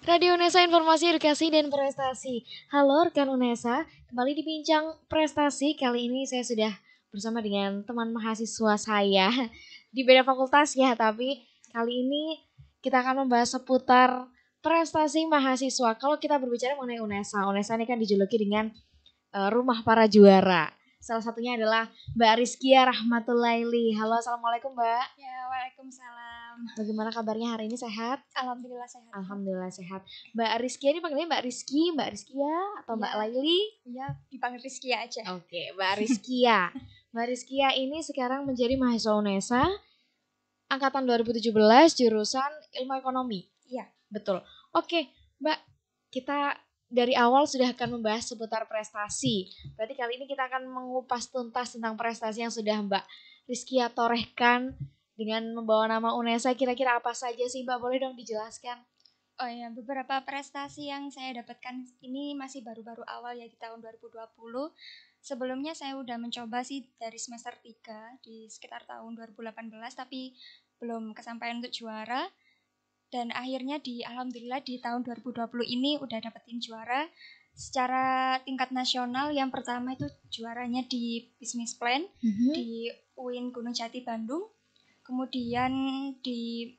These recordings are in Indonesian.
Radio Unesa Informasi Edukasi dan Prestasi. Halo rekan Unesa, kembali di Bincang Prestasi. Kali ini saya sudah bersama dengan teman mahasiswa saya di beda fakultas ya, tapi kali ini kita akan membahas seputar prestasi mahasiswa. Kalau kita berbicara mengenai Unesa, Unesa ini kan dijuluki dengan rumah para juara. Salah satunya adalah Mbak Rizkia Rahmatullaili. Halo, assalamualaikum Mbak. Ya, waalaikumsalam. Bagaimana kabarnya hari ini, sehat? Alhamdulillah sehat. Alhamdulillah sehat. Mbak Rizkia ini panggilnya Mbak Rizky, Mbak Rizkia atau Mbak Laili? Iya, dipanggil Rizkia aja. Oke, Mbak Rizkia. Mbak Rizkia ini sekarang menjadi mahasiswa UNESA angkatan 2017 jurusan Ilmu Ekonomi. Iya. Betul. Oke, Mbak, kita dari awal sudah akan membahas seputar prestasi. Berarti kali ini kita akan mengupas tuntas tentang prestasi yang sudah Mbak Rizkia torehkan dengan membawa nama UNESA. Kira-kira apa saja sih Mbak? Boleh dong dijelaskan? Oh ya, beberapa prestasi yang saya dapatkan ini masih baru-baru awal ya di tahun 2020. Sebelumnya saya udah mencoba sih dari semester 3 di sekitar tahun 2018 tapi belum kesampaian untuk juara. Dan akhirnya alhamdulillah di tahun 2020 ini udah dapetin juara secara tingkat nasional. Yang pertama itu juaranya di Business Plan di UIN Gunung Jati Bandung. Kemudian di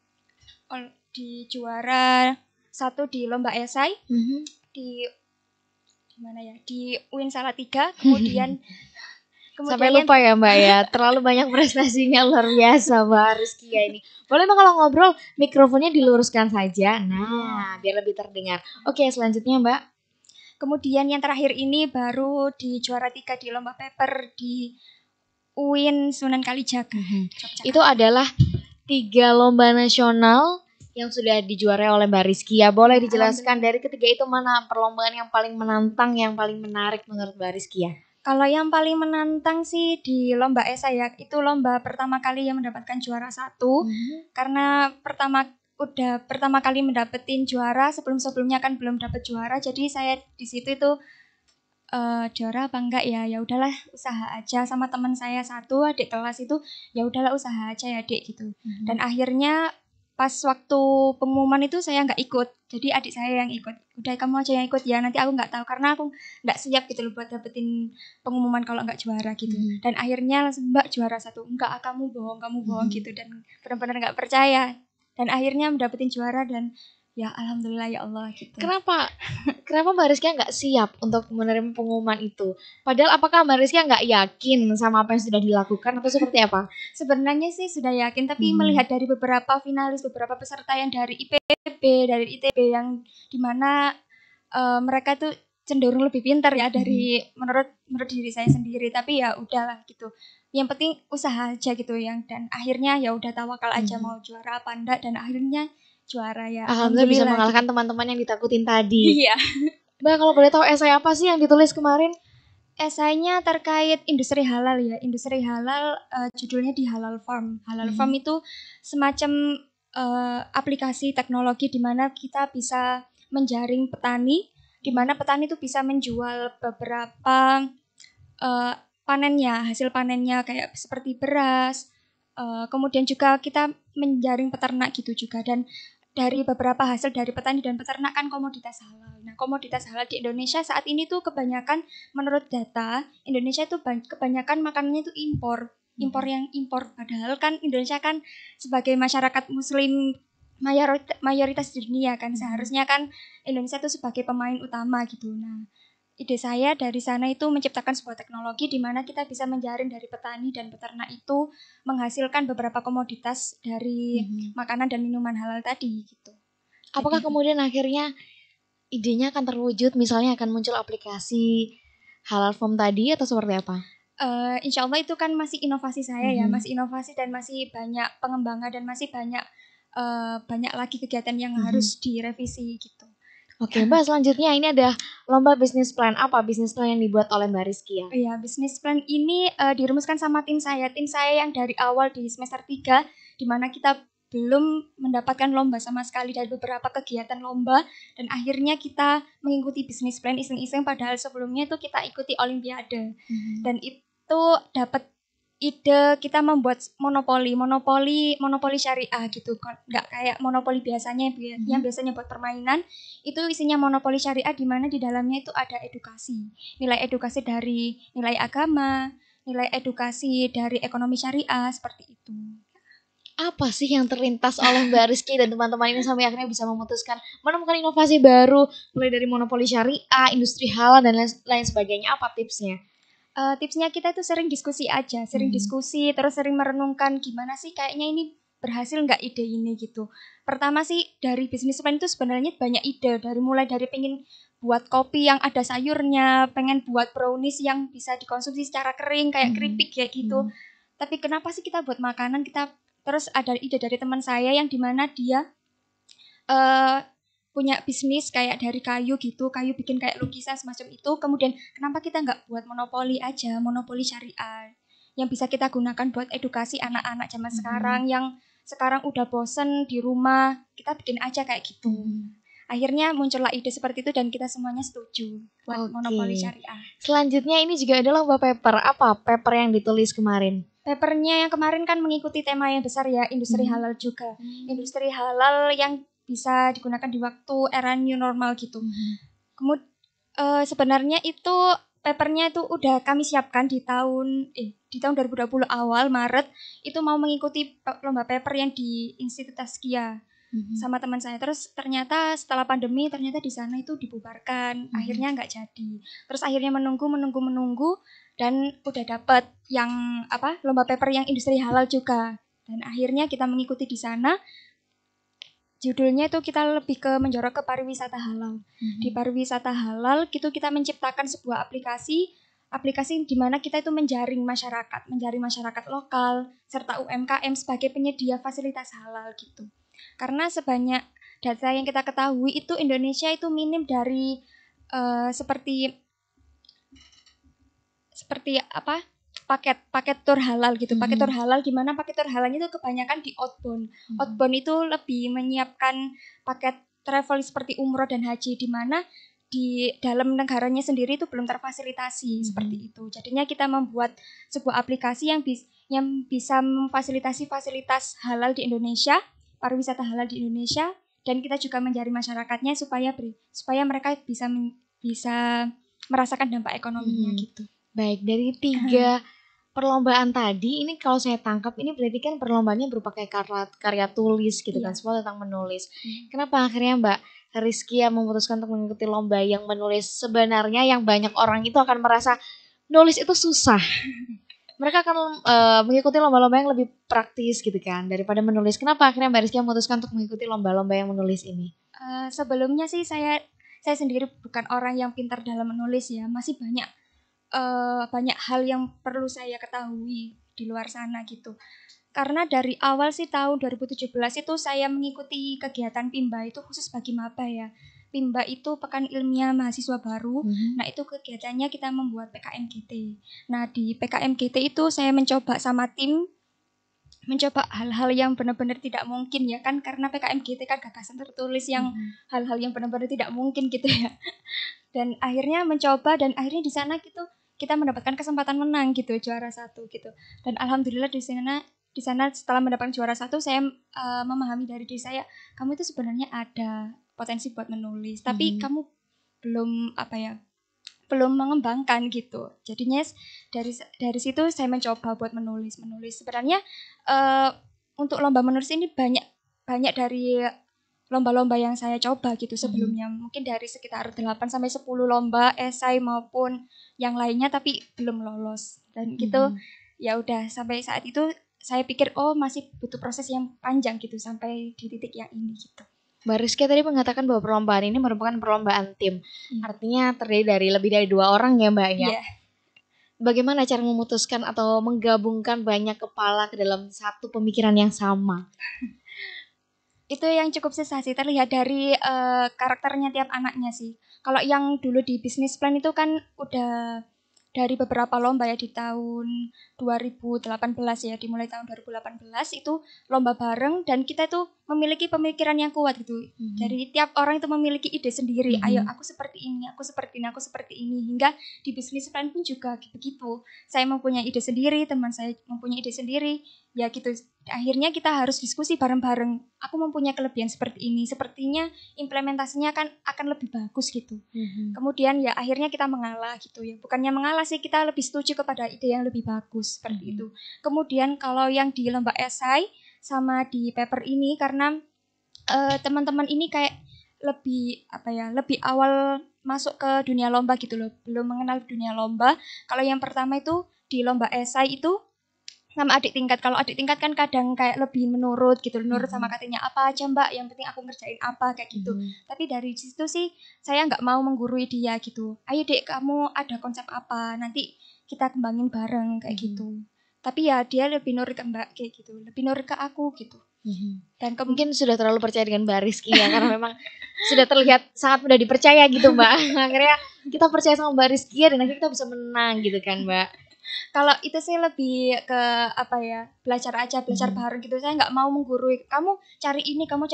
juara 1 di lomba esai di mana ya, di UIN Salatiga. Kemudian sampai lupa ya Mbak ya, terlalu banyak prestasinya, luar biasa Mbak Rizkia ini. Boleh Mbak kalau ngobrol mikrofonnya diluruskan saja, nah biar lebih terdengar. Oke, selanjutnya Mbak. Kemudian yang terakhir ini baru di juara 3 di lomba paper di UIN Sunan Kalijaga. Itu adalah 3 lomba nasional yang sudah dijuarai oleh Mbak Rizkia. Boleh dijelaskan dari ketiga itu mana perlombaan yang paling menantang, yang paling menarik menurut Mbak Rizkia? Kalau yang paling menantang sih di lomba esai ya, itu lomba pertama kali yang mendapatkan juara 1. Karena pertama kali mendapetin juara, sebelumnya kan belum dapat juara, jadi saya di situ itu juara apa enggak ya udahlah usaha aja, sama teman saya satu adik kelas itu ya udahlah usaha aja ya Dek gitu. Dan akhirnya pas waktu pengumuman itu saya nggak ikut, jadi adik saya yang ikut. Udah kamu aja yang ikut ya, nanti aku nggak tahu karena aku nggak siap gitu loh buat dapetin pengumuman kalau nggak juara gitu. Dan akhirnya langsung Mbak juara 1, enggak kamu bohong gitu, dan benar-benar nggak percaya. Dan akhirnya mendapetin juara dan ya alhamdulillah ya Allah gitu. Kenapa Mbak Rizkia nggak siap untuk menerima pengumuman itu? Padahal apakah Mbak Rizkia nggak yakin sama apa yang sudah dilakukan atau seperti apa? Sebenarnya sih sudah yakin, tapi melihat dari beberapa finalis, beberapa peserta yang dari IPB, dari ITB yang dimana mereka tuh cenderung lebih pintar ya dari menurut diri saya sendiri. Tapi ya udahlah gitu. Yang penting usaha aja gitu dan akhirnya ya udah tawakal aja mau juara apa enggak, dan akhirnya juara ya. Alhamdulillah bisa mengalahkan teman-teman yang ditakutin tadi. Iya. Mbak kalau boleh tahu esai apa sih yang ditulis kemarin? Esainya terkait industri halal ya. Industri halal judulnya di Halal Farm. Halal Farm itu semacam aplikasi teknologi di mana kita bisa menjaring petani, di mana petani itu bisa menjual beberapa hasil panennya kayak seperti beras. Kemudian juga kita menjaring peternak gitu juga, dan dari beberapa hasil dari petani dan peternak kan komoditas halal. Nah, komoditas halal di Indonesia saat ini tuh kebanyakan menurut data Indonesia itu kebanyakan makanannya itu impor. Padahal kan Indonesia kan sebagai masyarakat muslim mayoritas di dunia kan, seharusnya kan Indonesia itu sebagai pemain utama gitu. Nah, ide saya dari sana itu menciptakan sebuah teknologi di mana kita bisa menjaring dari petani dan peternak itu menghasilkan beberapa komoditas dari makanan dan minuman halal tadi gitu. Apakah kemudian akhirnya idenya akan terwujud, misalnya akan muncul aplikasi Halal Farm tadi atau seperti apa? Insya Allah itu kan masih inovasi saya ya, masih inovasi dan masih banyak pengembangan dan masih banyak lagi kegiatan yang harus direvisi gitu. Oke Mbak, selanjutnya ini ada lomba bisnis plan. Apa bisnis plan yang dibuat oleh Mbak Rizkia? Iya, bisnis plan ini dirumuskan sama tim saya yang dari awal di semester 3, di mana kita belum mendapatkan lomba sama sekali dari beberapa kegiatan lomba, dan akhirnya kita mengikuti bisnis plan iseng-iseng, padahal sebelumnya itu kita ikuti olimpiade. Dan itu dapat ide kita membuat monopoli syariah gitu, nggak kayak monopoli biasanya yang biasanya buat permainan. Itu isinya monopoli syariah di mana di dalamnya itu ada nilai edukasi dari nilai agama, nilai edukasi dari ekonomi syariah seperti itu. Apa sih yang terlintas oleh Mbak Rizky dan teman-teman ini sampai akhirnya bisa memutuskan menemukan inovasi baru, mulai dari monopoli syariah, industri halal dan lain sebagainya? Apa tipsnya? Tipsnya kita tuh sering diskusi aja, diskusi, terus sering merenungkan gimana sih kayaknya ini berhasil nggak ide ini gitu. Pertama sih dari bisnis plan itu sebenarnya banyak ide, mulai dari pengen buat kopi yang ada sayurnya, pengen buat brownies yang bisa dikonsumsi secara kering kayak keripik kayak gitu. Tapi kenapa sih kita buat makanan? Terus ada ide dari teman saya yang dimana dia punya bisnis kayak dari kayu gitu, kayu bikin kayak lukisan semacam itu. Kemudian kenapa kita nggak buat monopoli aja, monopoli syariah yang bisa kita gunakan buat edukasi anak-anak zaman sekarang yang sekarang udah bosen di rumah, kita bikin aja kayak gitu. Akhirnya muncullah ide seperti itu dan kita semuanya setuju buat monopoli syariah. Selanjutnya ini juga ada lomba paper. Apa paper yang ditulis kemarin? Papernya yang kemarin kan mengikuti tema yang besar ya, industri halal juga. Industri halal yang bisa digunakan di waktu era new normal gitu. Kemudian sebenarnya itu papernya itu udah kami siapkan di tahun 2020 awal Maret itu mau mengikuti lomba paper yang di Institut Taskia sama teman saya. Terus ternyata setelah pandemi ternyata di sana itu dibubarkan. Akhirnya nggak jadi. Terus akhirnya menunggu dan udah dapat yang lomba paper yang industri halal juga. Dan akhirnya kita mengikuti di sana. Judulnya itu kita lebih ke menjorok ke pariwisata halal. Di pariwisata halal gitu kita menciptakan sebuah aplikasi di mana kita itu menjaring masyarakat lokal serta UMKM sebagai penyedia fasilitas halal gitu. Karena sebanyak data yang kita ketahui itu Indonesia itu minim dari seperti paket tour halal gitu. Paket tour halal di mana paket tour halalnya itu kebanyakan di outbound. Outbound itu lebih menyiapkan paket travel seperti umroh dan haji di mana di dalam negaranya sendiri itu belum terfasilitasi seperti itu. Jadinya kita membuat sebuah aplikasi yang bisa memfasilitasi fasilitas halal di Indonesia, pariwisata halal di Indonesia, dan kita juga mencari masyarakatnya supaya mereka bisa merasakan dampak ekonominya gitu. Baik, dari 3 perlombaan tadi, ini kalau saya tangkap ini berarti kan perlombaannya berupa kayak karya tulis gitu kan, semua tentang menulis. Kenapa akhirnya Mbak Rizky memutuskan untuk mengikuti lomba yang menulis? Sebenarnya yang banyak orang itu akan merasa nulis itu susah. Mereka akan mengikuti lomba-lomba yang lebih praktis gitu kan, daripada menulis. Kenapa akhirnya Mbak Rizky memutuskan untuk mengikuti lomba-lomba yang menulis ini? Sebelumnya sih saya sendiri bukan orang yang pintar dalam menulis ya, masih banyak hal yang perlu saya ketahui di luar sana gitu. Karena dari awal sih tahun 2017 itu saya mengikuti kegiatan PIMBA itu khusus bagi maba ya. PIMBA itu Pekan Ilmiah Mahasiswa Baru. Nah itu kegiatannya kita membuat PKMGT. Nah di PKMGT itu saya mencoba sama tim hal-hal yang benar-benar tidak mungkin ya kan, karena PKMGT kan gagasan tertulis yang hal-hal yang benar-benar tidak mungkin gitu ya. Dan akhirnya mencoba dan akhirnya di sana gitu kita mendapatkan kesempatan menang gitu, juara 1 gitu. Dan alhamdulillah di sana setelah mendapatkan juara 1 saya memahami dari diri saya, kamu itu sebenarnya ada potensi buat menulis, tapi kamu belum mengembangkan gitu. Jadinya dari situ saya mencoba buat menulis. Sebenarnya untuk lomba menulis ini banyak dari lomba-lomba yang saya coba gitu sebelumnya. Mungkin dari sekitar 8 sampai 10 lomba esai maupun yang lainnya tapi belum lolos. Dan gitu ya udah sampai saat itu saya pikir masih butuh proses yang panjang gitu sampai di titik yang ini gitu. Mbak Rizky tadi mengatakan bahwa perlombaan ini merupakan perlombaan tim. Artinya terdiri dari lebih dari 2 orang ya Mbak ya? Bagaimana cara memutuskan atau menggabungkan banyak kepala ke dalam satu pemikiran yang sama? Itu yang cukup susah sih, terlihat dari karakternya tiap anaknya sih. Kalau yang dulu di bisnis plan itu kan udah dari beberapa lomba ya di tahun 2018 ya, dimulai tahun 2018 itu lomba bareng dan kita tuh memiliki pemikiran yang kuat gitu. Dari tiap orang itu memiliki ide sendiri. Ayo, aku seperti ini, aku seperti ini, aku seperti ini. Hingga di bisnis plan pun juga begitu. Saya mempunyai ide sendiri, teman saya mempunyai ide sendiri. Ya gitu. Akhirnya kita harus diskusi bareng-bareng. Aku mempunyai kelebihan seperti ini. Sepertinya implementasinya akan lebih bagus gitu. Kemudian ya akhirnya kita mengalah gitu ya. Bukannya mengalah sih, kita lebih setuju kepada ide yang lebih bagus seperti itu. Kemudian kalau yang di lomba esai sama di paper ini, karena teman-teman ini kayak lebih awal masuk ke dunia lomba gitu loh, belum mengenal dunia lomba. Kalau yang pertama itu di lomba esai itu sama adik tingkat. Kalau adik tingkat kan kadang kayak lebih menurut gitu, menurut sama katanya apa aja mbak, yang penting aku ngerjain apa kayak gitu. Tapi dari situ sih saya nggak mau menggurui dia gitu. Ayo dek, kamu ada konsep apa, nanti kita kembangin bareng kayak gitu. Tapi ya dia lebih nurut ke mbak kayak gitu, lebih nurut ke aku gitu. Dan mungkin sudah terlalu percaya dengan Mbak Rizky ya, karena memang sudah terlihat sangat mudah dipercaya gitu Mbak. Akhirnya kita percaya sama Mbak Rizky dan akhirnya kita bisa menang gitu kan Mbak. Kalau itu sih lebih ke belajar bareng gitu. Saya nggak mau menggurui, kamu cari ini, kamu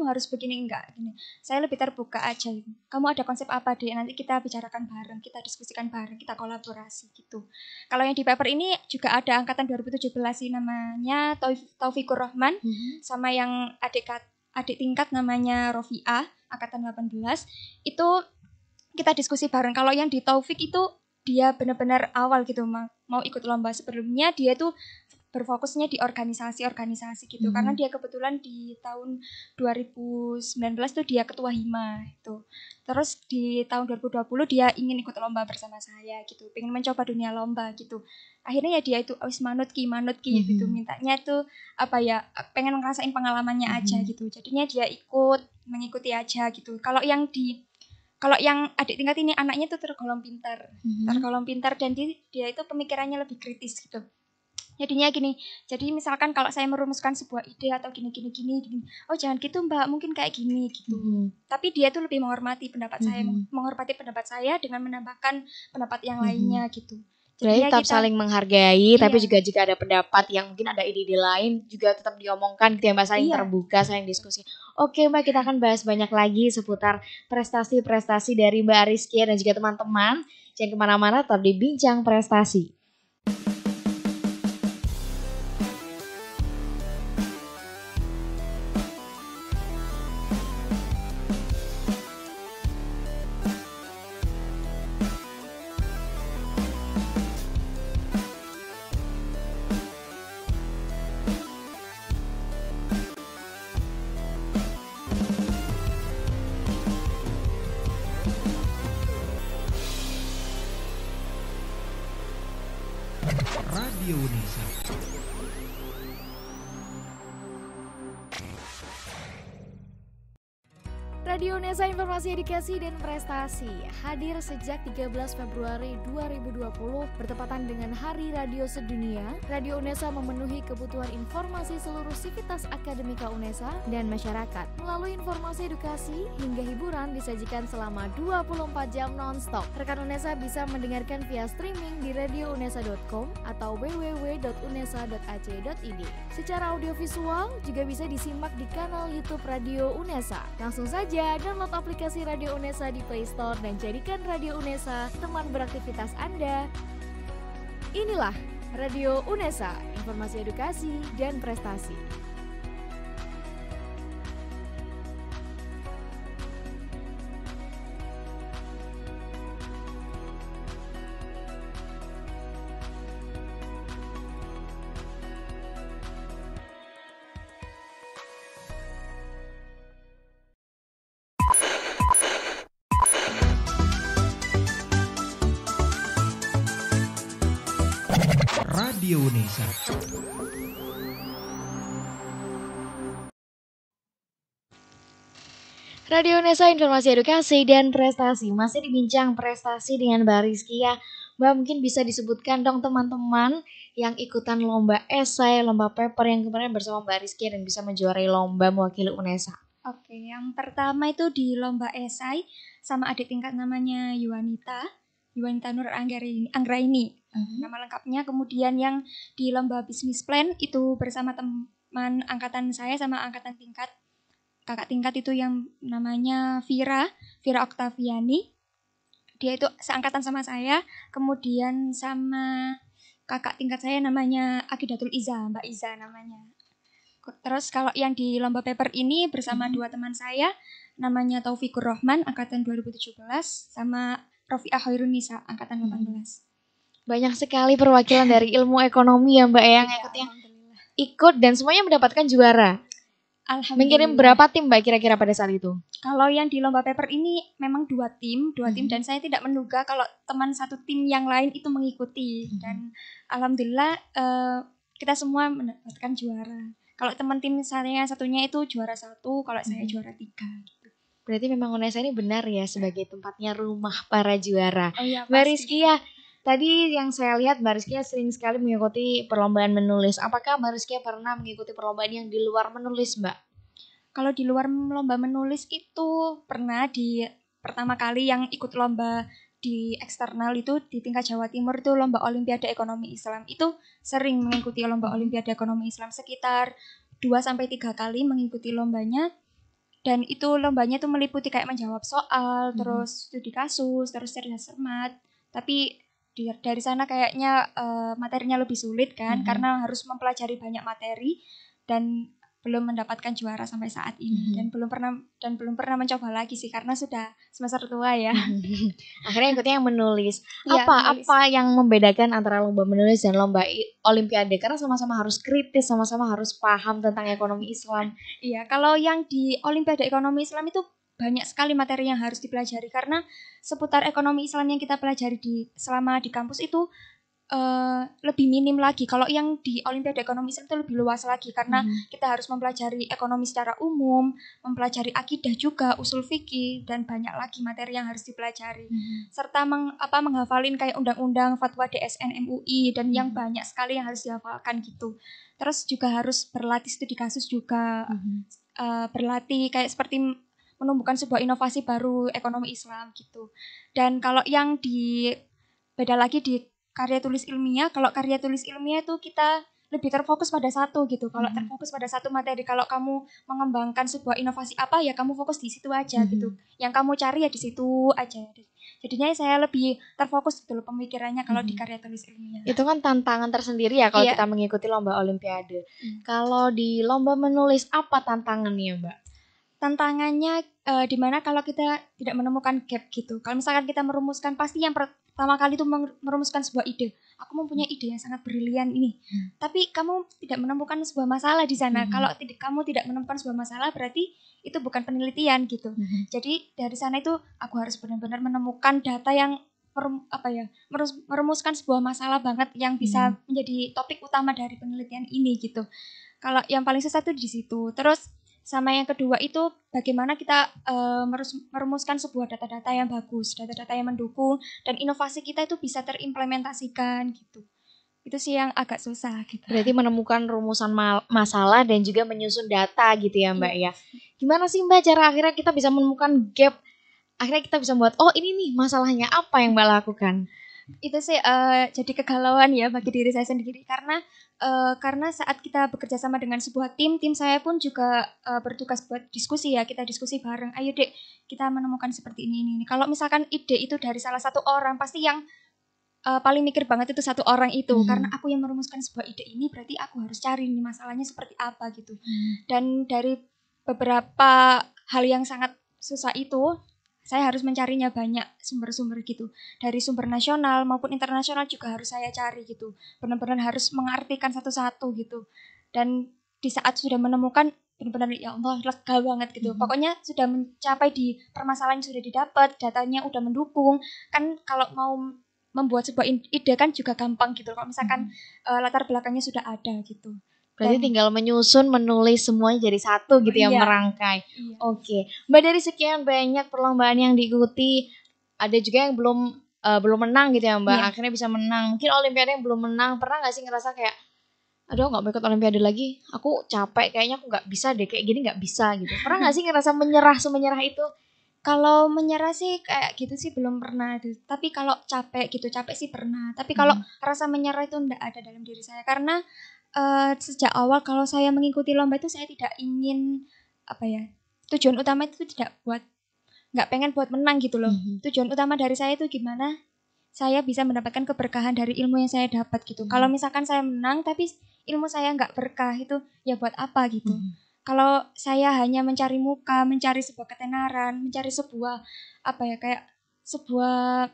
harus begini, enggak gini. Saya lebih terbuka aja gitu. Kamu ada konsep apa deh, nanti kita bicarakan bareng, kita diskusikan bareng, kita kolaborasi gitu. Kalau yang di paper ini juga ada angkatan 2017 sih, namanya Taufikur Rahman, sama yang adik tingkat namanya Rofiah, angkatan 18. Itu kita diskusi bareng. Kalau yang di Taufik itu dia benar-benar awal gitu mau ikut lomba. Sebelumnya dia tuh berfokusnya di organisasi gitu, karena dia kebetulan di tahun 2019 tuh dia ketua HIMA itu. Terus di tahun 2020 dia ingin ikut lomba bersama saya gitu, pengen mencoba dunia lomba gitu. Akhirnya ya dia itu wis manut ki gitu, mintanya tuh pengen ngerasain pengalamannya aja gitu. Jadinya dia mengikuti aja gitu. Kalau yang adik tingkat ini anaknya tuh tergolong pintar dan dia itu pemikirannya lebih kritis gitu. Jadinya gini, jadi misalkan kalau saya merumuskan sebuah ide atau gini, oh jangan gitu mbak, mungkin kayak gini gitu. Tapi dia tuh lebih menghormati pendapat saya dengan menambahkan pendapat yang lainnya gitu. Jadi tetap saling menghargai, tapi juga jika ada pendapat yang mungkin ada ide-ide lain juga tetap diomongkan gitu ya Mbak, saling terbuka, saling diskusi. Oke Mbak, kita akan bahas banyak lagi seputar prestasi-prestasi dari Mbak Rizky dan juga teman-teman. Jangan kemana-mana, tetap di Bincang Prestasi. Radio Unesa. Radio Unesa, informasi edukasi dan prestasi, hadir sejak 13 Februari 2020 bertepatan dengan Hari Radio Sedunia. Radio Unesa memenuhi kebutuhan informasi seluruh sivitas akademika Unesa dan masyarakat. Melalui informasi edukasi hingga hiburan disajikan selama 24 jam non-stop. Rekan Unesa bisa mendengarkan via streaming di radiounesa.com atau www.unesa.ac.id. Secara audiovisual juga bisa disimak di kanal YouTube Radio Unesa. Langsung saja download aplikasi Radio Unesa di Play Store dan jadikan Radio Unesa teman beraktivitas Anda. Inilah Radio Unesa, informasi edukasi dan prestasi. Radio Unesa. Radio Unesa, informasi edukasi dan prestasi. Masih dibincang prestasi dengan Mbak Rizky ya. Mbak, mungkin bisa disebutkan dong teman-teman yang ikutan lomba esai, lomba paper yang kemarin bersama Mbak Rizky dan bisa menjuarai lomba mewakili Unesa. Oke, yang pertama itu di lomba esai sama adik tingkat namanya Yuwanita Nur Anggraini. Nama lengkapnya. Kemudian yang di lomba bisnis plan itu bersama teman angkatan saya sama angkatan tingkat. Kakak tingkat itu yang namanya Vira Oktaviani. Dia itu seangkatan sama saya. Kemudian sama kakak tingkat saya namanya Akidatul Iza, Mbak Iza namanya. Terus kalau yang di lomba paper ini bersama dua teman saya, namanya Taufikur Rahman angkatan 2017 sama Rofiah Hoirunisa angkatan 18. Banyak sekali perwakilan dari ilmu ekonomi ya Mbak yang ikut dan semuanya mendapatkan juara. Mengirim berapa tim Mbak kira-kira pada saat itu? Kalau yang di lomba paper ini memang dua tim dan saya tidak menduga kalau teman satu tim yang lain itu mengikuti dan alhamdulillah kita semua mendapatkan juara. Kalau teman tim saya satunya itu juara 1, kalau saya juara 3. Gitu. Berarti memang UNESA ini benar ya sebagai tempatnya rumah para juara. Oh iya, Mbak Rizkia, tadi yang saya lihat Mbak Rizkia sering sekali mengikuti perlombaan menulis. Apakah Mbak Rizkia pernah mengikuti perlombaan yang di luar menulis Mbak? Kalau di luar lomba menulis itu pernah di pertama kali yang ikut lomba di eksternal itu di tingkat Jawa Timur itu lomba Olimpiade Ekonomi Islam. Itu sering mengikuti lomba Olimpiade Ekonomi Islam sekitar 2-3 kali mengikuti lombanya. Dan itu lombanya tuh meliputi kayak menjawab soal, terus studi kasus, terus cerdas cermat. Tapi dari sana kayaknya materinya lebih sulit kan karena harus mempelajari banyak materi dan belum mendapatkan juara sampai saat ini dan belum pernah mencoba lagi sih karena sudah semester tua ya. Akhirnya ikutnya yang menulis. Iya, Apa yang membedakan antara lomba menulis dan lomba Olimpiade? Karena sama-sama harus kritis, sama-sama harus paham tentang ekonomi Islam. Iya, kalau yang di Olimpiade Ekonomi Islam itu banyak sekali materi yang harus dipelajari karena seputar ekonomi Islam yang kita pelajari selama di kampus itu lebih minim lagi. Kalau yang di Olimpiade Ekonomi Islam itu lebih luas lagi karena kita harus mempelajari ekonomi secara umum, mempelajari akidah juga, usul fikih dan banyak lagi materi yang harus dipelajari. Serta menghafalin kayak undang-undang, fatwa DSN MUI dan yang banyak sekali yang harus dihafalkan gitu. Terus juga harus berlatih studi kasus juga. Berlatih kayak seperti menumbuhkan sebuah inovasi baru ekonomi Islam gitu. Dan kalau yang beda lagi di karya tulis ilmiah, kalau karya tulis ilmiah itu kita lebih terfokus pada satu gitu. Kalau terfokus pada satu materi, kalau kamu mengembangkan sebuah inovasi apa ya kamu fokus di situ aja gitu. Yang kamu cari ya di situ aja. Jadinya saya lebih terfokus gitu loh pemikirannya kalau di karya tulis ilmiah. Itu kan tantangan tersendiri ya kalau kita mengikuti lomba Olimpiade. Kalau di lomba menulis apa tantangannya Mbak? Tantangannya dimana kalau kita tidak menemukan gap gitu. Kalau misalkan kita merumuskan, pasti yang pertama kali itu merumuskan sebuah ide. Aku mempunyai ide yang sangat brilian ini. Tapi kamu tidak menemukan sebuah masalah di sana. Kalau kamu tidak menemukan sebuah masalah berarti itu bukan penelitian gitu. Jadi dari sana itu aku harus benar-benar menemukan data yang merumuskan sebuah masalah banget yang bisa menjadi topik utama dari penelitian ini gitu. Kalau yang paling susah itu di situ. Terus sama yang kedua itu bagaimana kita merumuskan sebuah data-data yang bagus, data-data yang mendukung dan inovasi kita itu bisa terimplementasikan gitu. Itu sih yang agak susah gitu. Berarti menemukan rumusan masalah dan juga menyusun data gitu ya Mbak ya. Gimana sih Mbak cara akhirnya kita bisa menemukan gap? Akhirnya kita bisa membuat, oh ini nih masalahnya apa yang Mbak lakukan? Itu sih jadi kegalauan ya bagi diri saya sendiri karena saat kita bekerja sama dengan sebuah tim saya pun juga bertugas buat diskusi ya, kita diskusi bareng. Ayo Dek, kita menemukan seperti ini. Kalau misalkan ide itu dari salah satu orang, pasti yang paling mikir banget itu satu orang itu. Karena aku yang merumuskan sebuah ide ini, berarti aku harus cari nih masalahnya seperti apa gitu. Dan dari beberapa hal yang sangat susah itu, saya harus mencarinya banyak sumber-sumber gitu. Dari sumber nasional maupun internasional juga harus saya cari gitu. Benar-benar harus mengartikan satu-satu gitu. Dan di saat sudah menemukan, benar-benar ya Allah lega banget gitu. Pokoknya sudah mencapai di permasalahan yang sudah didapat, datanya udah mendukung. Kan kalau mau membuat sebuah ide kan juga gampang gitu. Kalau misalkan latar belakangnya sudah ada gitu. Berarti tinggal menyusun, menulis semuanya jadi satu gitu ya, merangkai. Oke. Mbak, dari sekian banyak perlombaan yang diikuti, ada juga yang belum menang gitu ya Mbak. Akhirnya bisa menang. Mungkin Olimpiade yang belum menang, pernah gak sih ngerasa kayak, aduh gak mau ikut Olimpiade lagi, aku capek, kayaknya aku gak bisa deh, kayak gini gak bisa gitu. Pernah gak sih ngerasa semenyerah itu? Kalau menyerah sih kayak gitu sih belum pernah. Tapi kalau capek sih pernah. Tapi kalau rasa menyerah itu enggak ada dalam diri saya. Karena Sejak awal kalau saya mengikuti lomba itu saya tidak ingin tujuan utama itu tidak nggak pengen buat menang gitu loh. Tujuan utama dari saya itu gimana saya bisa mendapatkan keberkahan dari ilmu yang saya dapat gitu. Kalau misalkan saya menang tapi ilmu saya nggak berkah, itu ya buat apa gitu. Kalau saya hanya mencari muka, mencari sebuah ketenaran, mencari sebuah sebuah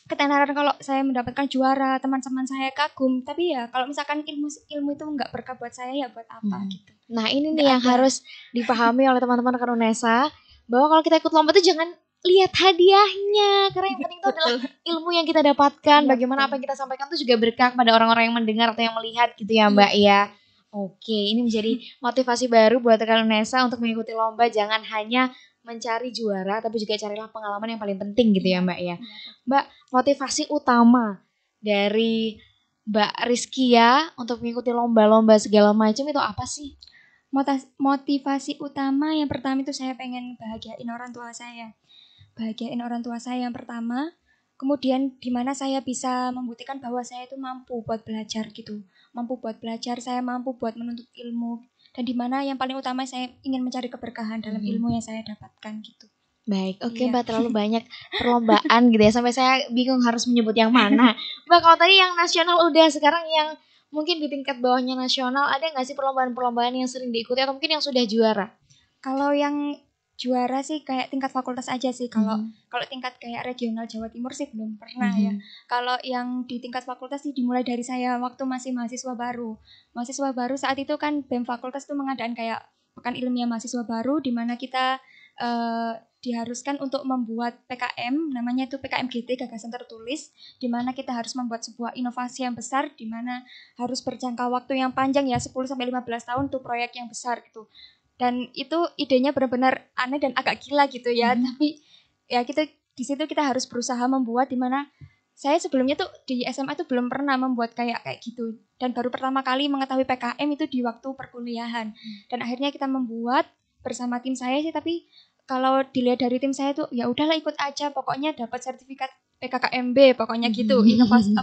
ketenaran, kalau saya mendapatkan juara, teman-teman saya kagum, tapi ya kalau misalkan ilmu itu nggak berkah buat saya, ya buat apa gitu. Nah ini nih yang harus dipahami oleh teman-teman rekan UNESA, bahwa kalau kita ikut lomba itu jangan lihat hadiahnya, karena yang penting itu adalah ilmu yang kita dapatkan, bagaimana apa yang kita sampaikan itu juga berkah pada orang-orang yang mendengar atau yang melihat gitu ya Mbak ya. Oke, ini menjadi motivasi baru buat rekan UNESA untuk mengikuti lomba, jangan hanya mencari juara tapi juga carilah pengalaman yang paling penting gitu ya Mbak ya. Mbak, motivasi utama dari Mbak Rizkia untuk mengikuti lomba-lomba segala macam itu apa sih? Motivasi utama yang pertama itu saya pengen bahagiain orang tua saya. Bahagiain orang tua saya yang pertama. Kemudian di mana saya bisa membuktikan bahwa saya itu mampu buat belajar gitu. Mampu buat belajar, saya mampu buat menuntut ilmu. Dan di mana yang paling utama saya ingin mencari keberkahan dalam ilmu yang saya dapatkan gitu. Baik, oke Mbak, terlalu banyak perlombaan gitu ya, sampai saya bingung harus menyebut yang mana. Mbak, kalau tadi yang nasional udah, sekarang yang mungkin di tingkat bawahnya nasional, ada nggak sih perlombaan-perlombaan yang sering diikuti atau mungkin yang sudah juara? Kalau yang juara sih kayak tingkat fakultas aja sih. Kalau tingkat kayak regional Jawa Timur sih belum pernah ya. Kalau yang di tingkat fakultas sih dimulai dari saya waktu masih mahasiswa baru. Mahasiswa baru saat itu kan BEM fakultas tuh mengadakan kayak pekan ilmiah mahasiswa baru, di mana kita diharuskan untuk membuat PKM, namanya itu PKMGT, gagasan tertulis, di mana kita harus membuat sebuah inovasi yang besar, di mana harus berjangka waktu yang panjang ya, 10-15 tahun tuh proyek yang besar gitu. Dan itu idenya benar-benar aneh dan agak gila gitu ya, tapi ya di situ kita harus berusaha membuat, di mana saya sebelumnya tuh di SMA tuh belum pernah membuat kayak gitu, dan baru pertama kali mengetahui PKM itu di waktu perkuliahan. Dan akhirnya kita membuat bersama tim saya sih, tapi kalau dilihat dari tim saya tuh ya udahlah ikut aja, pokoknya dapat sertifikat PKKMB pokoknya gitu. Inovasi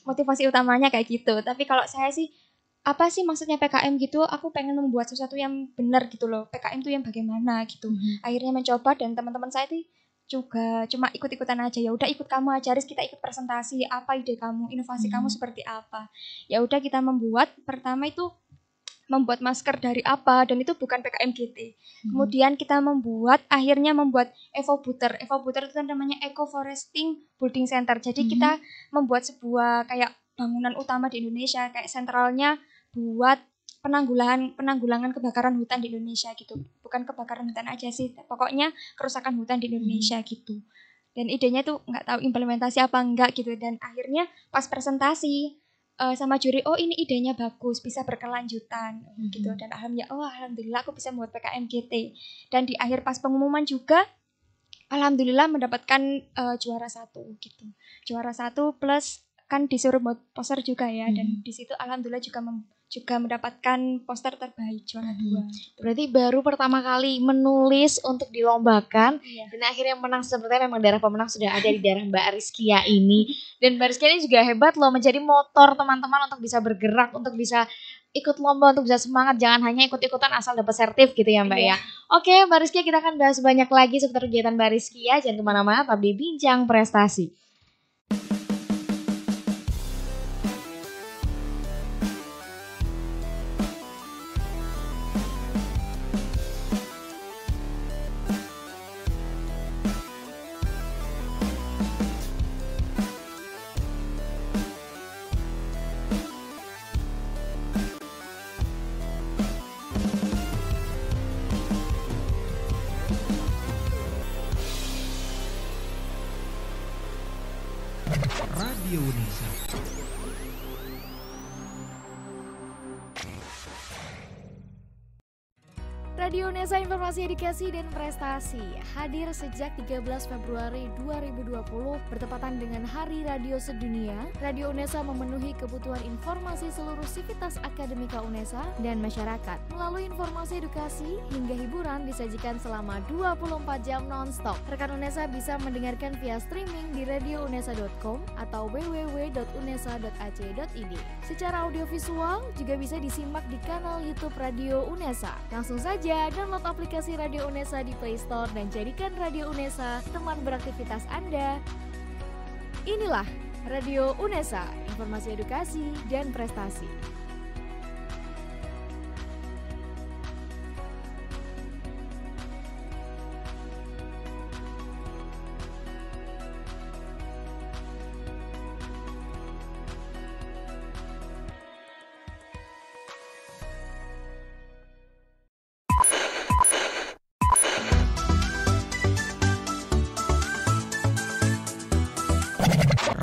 motivasi utamanya kayak gitu. Tapi kalau saya sih apa sih maksudnya PKM gitu, aku pengen membuat sesuatu yang benar gitu loh. PKM tuh yang bagaimana gitu. Akhirnya mencoba, dan teman-teman saya tuh juga cuma ikut-ikutan aja. Ya udah ikut kamu aja, Riz, kita ikut presentasi, apa ide kamu, inovasi kamu seperti apa. Ya udah kita membuat, pertama itu membuat masker dari apa, dan itu bukan PKMGT. Kemudian kita akhirnya membuat EvoButter. EvoButter itu namanya Eco Foresting Building Center. Jadi kita membuat sebuah kayak bangunan utama di Indonesia, kayak sentralnya buat penanggulangan kebakaran hutan di Indonesia gitu. Bukan kebakaran hutan aja sih, pokoknya kerusakan hutan di Indonesia gitu. Dan idenya tuh nggak tahu implementasi apa enggak gitu. Dan akhirnya pas presentasi sama juri, oh ini idenya bagus, bisa berkelanjutan gitu. Dan alhamdulillah aku bisa membuat PKMGT. Dan di akhir pas pengumuman juga alhamdulillah mendapatkan juara 1 gitu. Juara 1 plus kan disuruh buat poster juga ya, dan di situ alhamdulillah juga mendapatkan poster terbaik juara 2. Berarti baru pertama kali menulis untuk dilombakan, dan akhirnya menang. Sebenarnya memang darah pemenang sudah ada di darah Mbak Rizkia ini. Dan Mbak Rizkia ini juga hebat loh, menjadi motor teman-teman untuk bisa bergerak, untuk bisa ikut lomba, untuk bisa semangat, jangan hanya ikut-ikutan asal dapat sertif gitu ya Mbak ya. Oke Mbak Rizkia, kita akan bahas banyak lagi seputar kegiatan Mbak Rizkia, jangan kemana-mana, tetap di Bincang Prestasi. Radio UNESA. Radio UNESA Informasi Edukasi dan Prestasi hadir sejak 13 Februari 2020 bertepatan dengan Hari Radio Sedunia. Radio UNESA memenuhi kebutuhan informasi seluruh sivitas akademika UNESA dan masyarakat. Melalui informasi edukasi hingga hiburan disajikan selama 24 jam non-stop. Rekan UNESA bisa mendengarkan via streaming di radiounesa.com atau www.unesa.ac.id. Secara audiovisual juga bisa disimak di kanal YouTube Radio UNESA. Langsung saja download aplikasi Radio UNESA di Play Store dan jadikan Radio UNESA teman beraktivitas Anda. Inilah Radio UNESA, informasi edukasi dan prestasi.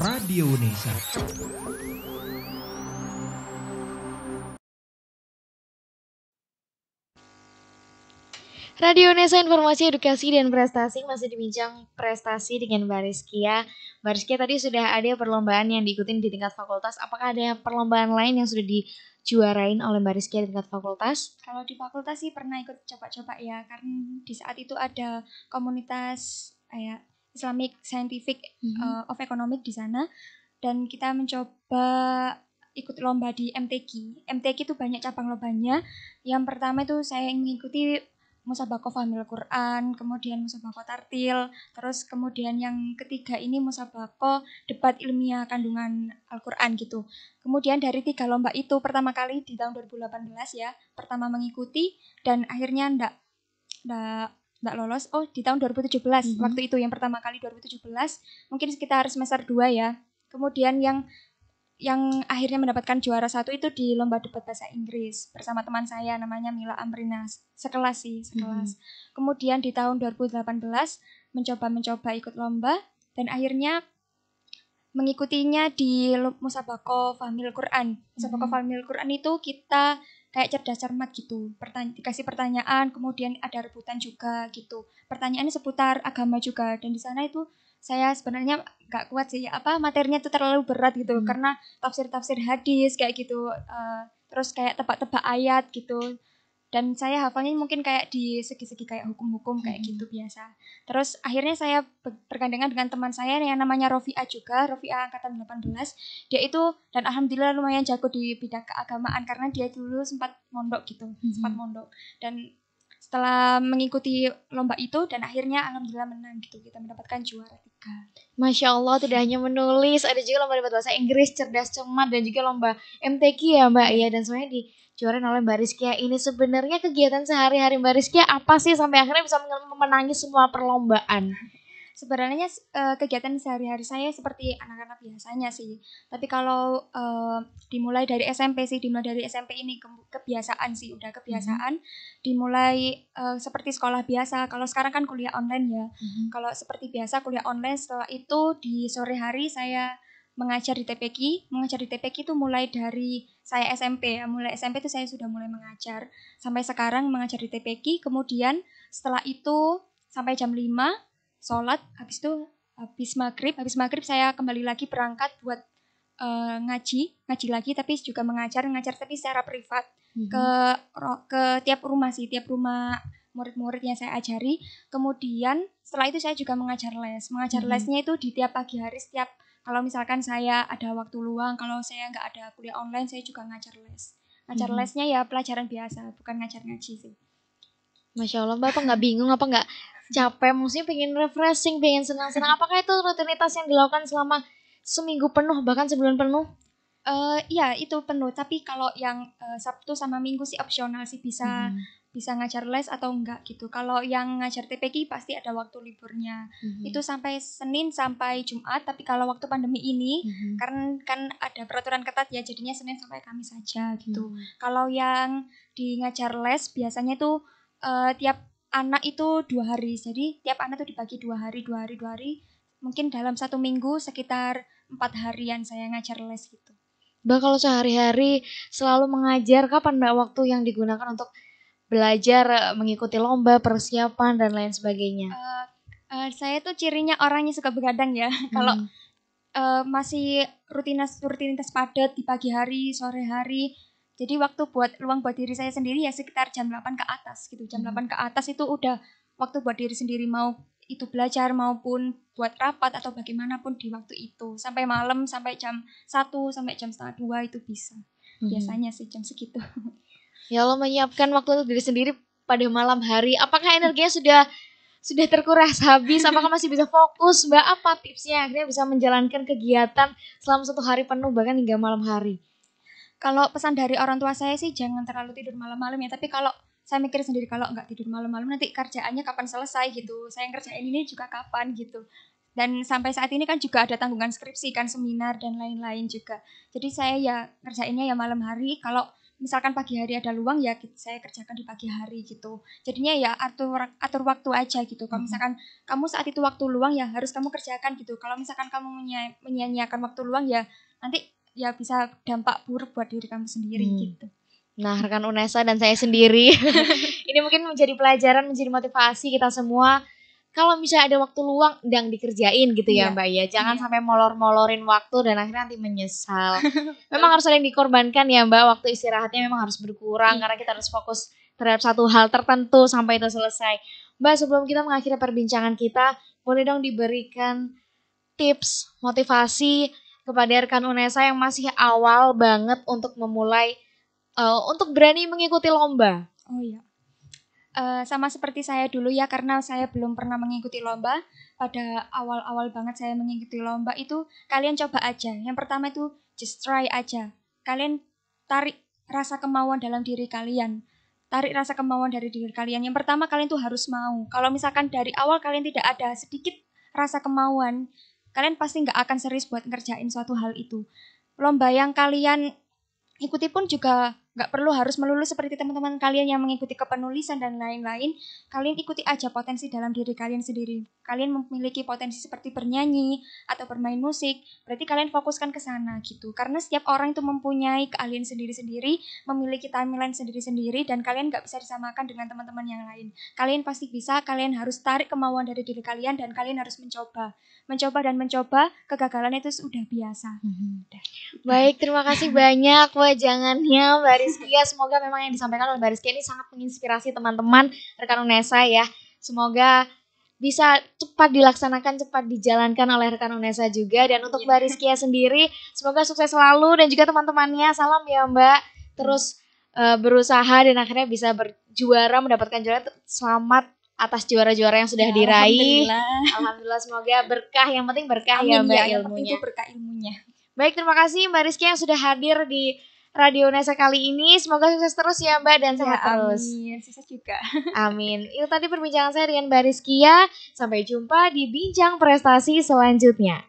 Radio UNESA. Radio UNESA Informasi Edukasi dan Prestasi masih dibincang prestasi dengan Mbak Rizkia. Mbak Rizkia tadi sudah ada perlombaan yang diikutin di tingkat fakultas. Apakah ada perlombaan lain yang sudah dijuarain oleh Mbak Rizkia di tingkat fakultas? Kalau di fakultas sih pernah ikut coba-coba ya, karena di saat itu ada komunitas Islamic Scientific of Economic di sana, dan kita mencoba ikut lomba di MTQ. MTQ itu banyak cabang lombanya. Yang pertama itu saya mengikuti Musabaqah Fahmil Quran, kemudian Musabaqah Tartil, terus kemudian yang ketiga ini Musabaqah Debat Ilmiah Kandungan Al-Quran gitu. Kemudian dari 3 lomba itu pertama kali di tahun 2018 ya, pertama mengikuti dan akhirnya enggak lolos. Oh, di tahun 2017 waktu itu yang pertama kali 2017, mungkin sekitar semester 2 ya. Kemudian yang akhirnya mendapatkan juara 1 itu di lomba debat bahasa Inggris bersama teman saya namanya Mila Amrina, sekelas. Kemudian di tahun 2018 mencoba ikut lomba dan akhirnya mengikutinya di Musabaqah Fahmil Quran. Musabaqah Fahmil Quran itu kita kayak cerdas cermat gitu. Dikasih pertanyaan, kemudian ada rebutan juga gitu. Pertanyaannya seputar agama juga, dan di sana itu saya sebenarnya gak kuat sih, materinya itu terlalu berat gitu, karena tafsir hadis kayak gitu, terus kayak tebak-tebak ayat gitu, dan saya hafalnya mungkin kayak di segi-segi kayak hukum-hukum kayak gitu biasa. Terus akhirnya saya bergandengan dengan teman saya yang namanya Rofi'ah juga, Rofi'ah angkatan 18, dia itu dan alhamdulillah lumayan jago di bidang keagamaan karena dia dulu sempat mondok gitu, dan setelah mengikuti lomba itu dan akhirnya alhamdulillah menang gitu, kita mendapatkan juara 3. Masya Allah, tidak hanya menulis, ada juga lomba debat bahasa Inggris, cerdas cermat, dan juga lomba MTQ ya Mbak ya, dan semuanya dijuarain oleh Mbak Rizkia. Ini sebenarnya kegiatan sehari-hari Mbak Rizkia apa sih sampai akhirnya bisa memenangi semua perlombaan? Sebenarnya kegiatan sehari-hari saya seperti anak-anak biasanya sih. Tapi kalau dimulai dari SMP ini kebiasaan sih, udah kebiasaan. Dimulai seperti sekolah biasa. Kalau sekarang kan kuliah online ya. Kalau seperti biasa kuliah online, setelah itu di sore hari saya mengajar di TPQ. Mengajar di TPQ itu mulai dari saya SMP ya. Mulai SMP itu saya sudah mulai mengajar. Sampai sekarang mengajar di TPQ. Kemudian setelah itu sampai jam 5 sholat, habis maghrib saya kembali lagi berangkat buat ngaji lagi, tapi juga mengajar tapi secara privat ke tiap rumah murid-murid yang saya ajari. Kemudian setelah itu saya juga mengajar lesnya itu di tiap pagi hari, setiap kalau misalkan saya ada waktu luang, kalau saya nggak ada kuliah online saya juga ngajar lesnya ya pelajaran biasa, bukan ngajar ngaji sih. Masya Allah, Bapak nggak bingung apa nggak capek, maksudnya pengen refreshing, pengen senang-senang, apakah itu rutinitas yang dilakukan selama seminggu penuh, bahkan sebulan penuh? Iya itu penuh, tapi kalau yang Sabtu sama Minggu sih opsional sih, bisa ngajar les atau enggak gitu. Kalau yang ngajar TPQ pasti ada waktu liburnya, itu sampai Senin sampai Jumat, tapi kalau waktu pandemi ini karena kan ada peraturan ketat ya, jadinya Senin sampai Kamis saja gitu. Kalau yang di ngajar les biasanya tuh tiap anak itu 2 hari, jadi tiap anak tuh dibagi 2 hari, mungkin dalam 1 minggu sekitar 4 harian saya ngajar les gitu. Mbak kalau sehari-hari selalu mengajar, kapan Mbak waktu yang digunakan untuk belajar mengikuti lomba, persiapan dan lain sebagainya? Saya tuh cirinya orangnya suka begadang ya. Kalau masih rutinitas padat di pagi hari, sore hari. Jadi luang buat diri saya sendiri ya sekitar jam 8 ke atas gitu. Jam 8 ke atas itu udah waktu buat diri sendiri, mau itu belajar maupun buat rapat atau bagaimanapun di waktu itu. Sampai malam, sampai jam 1, sampai jam setengah 2 itu bisa. Biasanya sih jam segitu. Ya Allah, menyiapkan waktu untuk diri sendiri pada malam hari. Apakah energinya sudah terkuras habis? Apakah masih bisa fokus? Mbak, apa tipsnya akhirnya bisa menjalankan kegiatan selama 1 hari penuh bahkan hingga malam hari? Kalau pesan dari orang tua saya sih jangan terlalu tidur malam-malam ya. Tapi kalau saya mikir sendiri, kalau nggak tidur malam-malam nanti kerjaannya kapan selesai gitu. Saya ngerjain ini juga kapan gitu. Dan sampai saat ini kan juga ada tanggungan skripsi kan, seminar dan lain-lain juga. Jadi saya ya ngerjainnya ya malam hari. Kalau misalkan pagi hari ada luang ya saya kerjakan di pagi hari gitu. Jadinya ya atur waktu aja gitu. Kalau misalkan kamu saat itu waktu luang ya harus kamu kerjakan gitu. Kalau misalkan kamu menyia-nyiakan waktu luang ya nanti ya bisa dampak buruk buat diri kamu sendiri gitu. Nah, rekan UNESA dan saya sendiri ini mungkin menjadi pelajaran, menjadi motivasi kita semua. Kalau misalnya ada waktu luang, ndang dikerjain gitu ya Mbak ya. Jangan sampai molor-molorin waktu dan akhirnya nanti menyesal. Memang harus ada yang dikorbankan ya Mbak. Waktu istirahatnya memang harus berkurang karena kita harus fokus terhadap satu hal tertentu sampai itu selesai. Mbak, sebelum kita mengakhiri perbincangan kita, boleh dong diberikan tips, motivasi kepada rekan UNESA yang masih awal banget untuk memulai, untuk berani mengikuti lomba? Oh iya. Sama seperti saya dulu ya, karena saya belum pernah mengikuti lomba. Pada awal-awal banget saya mengikuti lomba itu, kalian coba aja. Yang pertama itu just try aja. Kalian tarik rasa kemauan dalam diri kalian. Tarik rasa kemauan dari diri kalian. Yang pertama kalian tuh harus mau. Kalau misalkan dari awal kalian tidak ada sedikit rasa kemauan, kalian pasti nggak akan serius buat ngerjain suatu hal itu. Lomba yang kalian ikuti pun juga nggak perlu harus melulu seperti teman-teman kalian yang mengikuti kepenulisan dan lain-lain. Kalian ikuti aja potensi dalam diri kalian sendiri. Kalian memiliki potensi seperti bernyanyi atau bermain musik, berarti kalian fokuskan ke sana gitu. Karena setiap orang itu mempunyai keahlian sendiri-sendiri, memiliki timeline sendiri-sendiri, dan kalian nggak bisa disamakan dengan teman-teman yang lain. Kalian pasti bisa, kalian harus tarik kemauan dari diri kalian dan kalian harus mencoba. Dan mencoba, kegagalan itu sudah biasa. Baik, terima kasih banyak wajangannya Mbak Rizkia. Semoga memang yang disampaikan oleh Mbak Rizkia ini sangat menginspirasi teman-teman rekan UNESA ya. Semoga bisa cepat dilaksanakan, cepat dijalankan oleh rekan UNESA juga. Dan untuk Mbak Rizkia sendiri, semoga sukses selalu dan juga teman-temannya. Salam ya Mbak. Terus berusaha dan akhirnya bisa berjuara, mendapatkan juara. Selamat atas juara-juara yang sudah diraih. Alhamdulillah, semoga berkah. Yang penting berkah. Amin, ya Mbak ilmunya. Berkah ilmunya. Baik, terima kasih Mbak Rizkia yang sudah hadir di Radio UNESA kali ini. Semoga sukses terus ya Mbak dan sehat terus. Amin, sukses juga. Amin. Itu tadi perbincangan saya dengan Mbak Rizkia. Sampai jumpa di Bincang Prestasi selanjutnya.